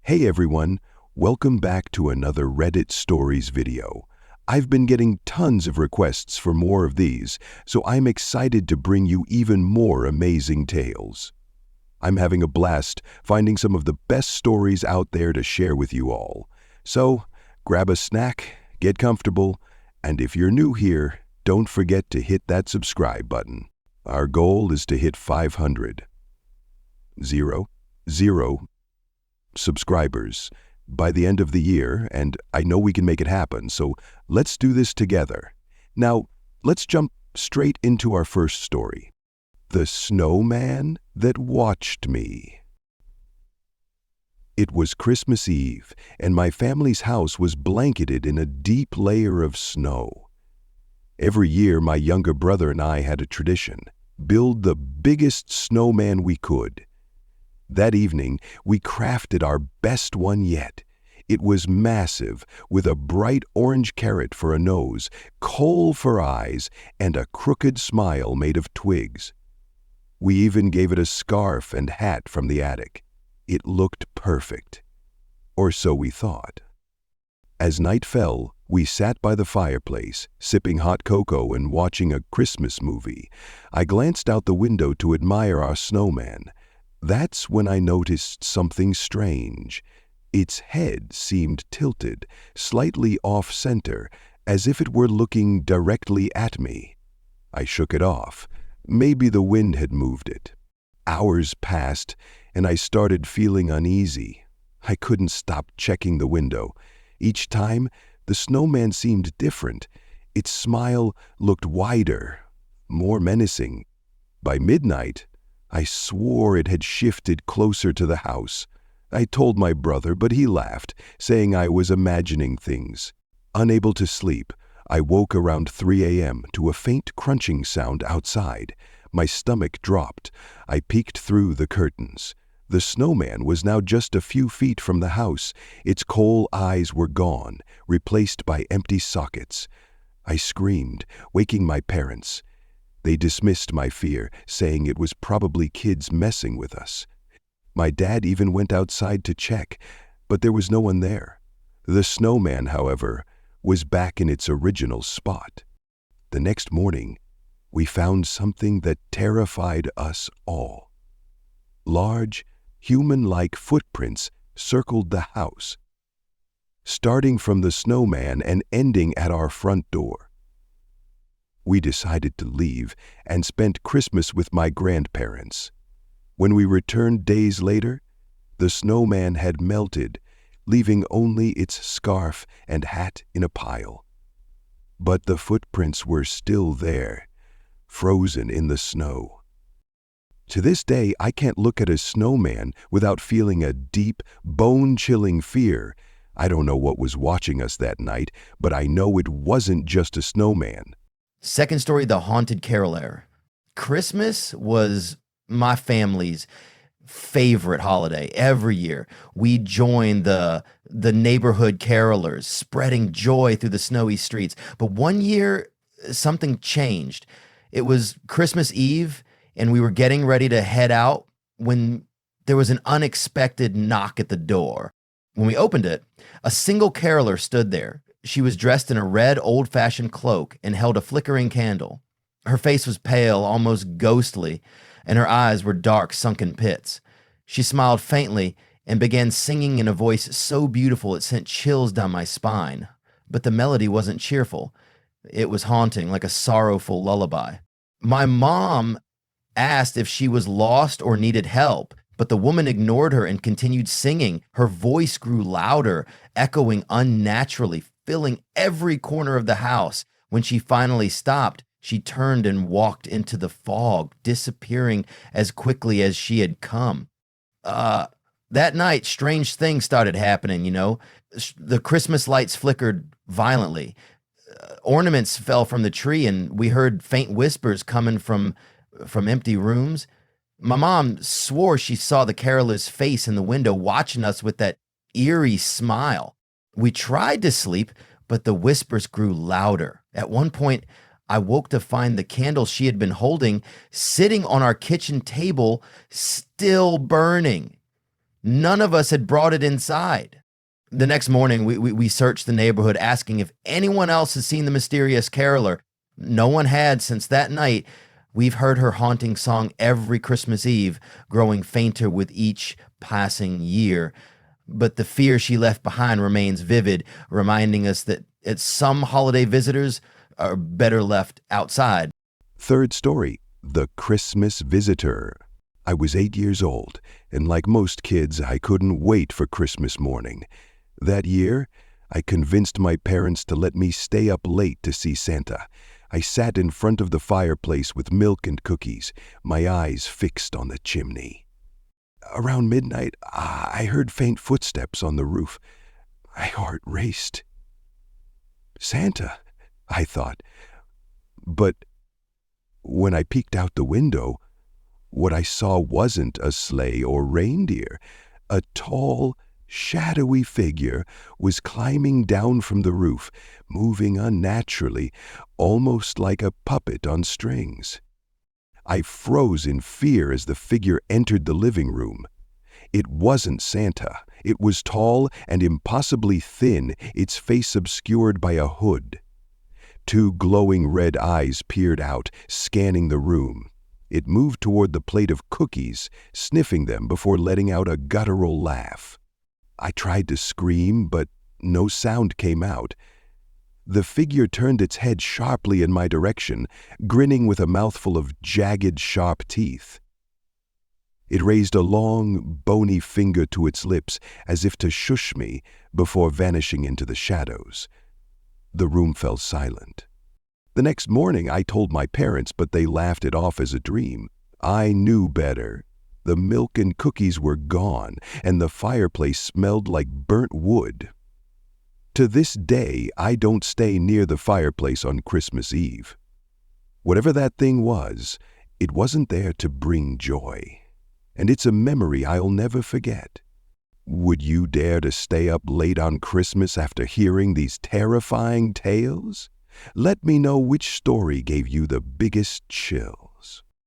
Hey everyone, welcome back to another Reddit Stories video. I've been getting tons of requests for more of these, so I'm excited to bring you even more amazing tales. I'm having a blast finding some of the best stories out there to share with you all. So, grab a snack, get comfortable, and if you're new here, don't forget to hit that subscribe button. Our goal is to hit 500 subscribers by the end of the year, and I know we can make it happen, so let's do this together. Now, let's jump straight into our first story. The Snowman That Watched Me. It was Christmas Eve, and my family's house was blanketed in a deep layer of snow. Every year, my younger brother and I had a tradition: build the biggest snowman we could. That evening, we crafted our best one yet. It was massive, with a bright orange carrot for a nose, coal for eyes, and a crooked smile made of twigs. We even gave it a scarf and hat from the attic. It looked perfect. Or so we thought. As night fell, we sat by the fireplace, sipping hot cocoa and watching a Christmas movie. I glanced out the window to admire our snowman. That's when I noticed something strange. Its head seemed tilted, slightly off-center, as if it were looking directly at me. I shook it off. Maybe the wind had moved it. Hours passed, and I started feeling uneasy. I couldn't stop checking the window. Each time, the snowman seemed different. Its smile looked wider, more menacing. By midnight, I swore it had shifted closer to the house. I told my brother, but he laughed, saying I was imagining things. Unable to sleep, I woke around 3 a.m. to a faint crunching sound outside. My stomach dropped. I peeked through the curtains. The snowman was now just a few feet from the house. Its coal eyes were gone, replaced by empty sockets. I screamed, waking my parents. They dismissed my fear, saying it was probably kids messing with us. My dad even went outside to check, but there was no one there. The snowman, however, was back in its original spot. The next morning, we found something that terrified us all. Large, human-like footprints circled the house, starting from the snowman and ending at our front door. We decided to leave and spent Christmas with my grandparents. When we returned days later, the snowman had melted, leaving only its scarf and hat in a pile. But the footprints were still there, frozen in the snow. To this day, I can't look at a snowman without feeling a deep, bone-chilling fear. I don't know what was watching us that night, but I know it wasn't just a snowman. Second story, The Haunted Caroler. Christmas was my family's favorite holiday. Every year, we joined the neighborhood carolers, spreading joy through the snowy streets. But one year, something changed. It was Christmas Eve, and we were getting ready to head out when there was an unexpected knock at the door. When we opened it, a single caroler stood there. She was dressed in a red, old-fashioned cloak and held a flickering candle. Her face was pale, almost ghostly, and her eyes were dark, sunken pits. She smiled faintly and began singing in a voice so beautiful it sent chills down my spine. But the melody wasn't cheerful. It was haunting, like a sorrowful lullaby. My mom asked if she was lost or needed help, but the woman ignored her and continued singing. Her voice grew louder, echoing unnaturally, filling every corner of the house. When she finally stopped, she turned and walked into the fog, disappearing as quickly as she had come. That night, strange things started happening, The Christmas lights flickered violently. Ornaments fell from the tree, and we heard faint whispers coming from empty rooms. My mom swore she saw the caroler's face in the window, watching us with that eerie smile. We tried to sleep, but the whispers grew louder. At one point, I woke to find the candle she had been holding sitting on our kitchen table, still burning. None of us had brought it inside. The next morning, we searched the neighborhood asking if anyone else had seen the mysterious caroler. No one had since that night. We've heard her haunting song every Christmas Eve, growing fainter with each passing year. But the fear she left behind remains vivid, reminding us that some holiday visitors are better left outside. Third story, The Christmas Visitor. I was 8 years old, and like most kids, I couldn't wait for Christmas morning. That year, I convinced my parents to let me stay up late to see Santa. I sat in front of the fireplace with milk and cookies, my eyes fixed on the chimney. Around midnight, I heard faint footsteps on the roof. My heart raced. Santa, I thought. But when I peeked out the window, what I saw wasn't a sleigh or reindeer. A tall, shadowy figure was climbing down from the roof, moving unnaturally, almost like a puppet on strings. I froze in fear as the figure entered the living room. It wasn't Santa. It was tall and impossibly thin, its face obscured by a hood. Two glowing red eyes peered out, scanning the room. It moved toward the plate of cookies, sniffing them before letting out a guttural laugh. I tried to scream, but no sound came out. The figure turned its head sharply in my direction, grinning with a mouthful of jagged, sharp teeth. It raised a long, bony finger to its lips as if to shush me before vanishing into the shadows. The room fell silent. The next morning I told my parents, but they laughed it off as a dream. I knew better. The milk and cookies were gone, and the fireplace smelled like burnt wood. To this day, I don't stay near the fireplace on Christmas Eve. Whatever that thing was, it wasn't there to bring joy. And it's a memory I'll never forget. Would you dare to stay up late on Christmas after hearing these terrifying tales? Let me know which story gave you the biggest chill.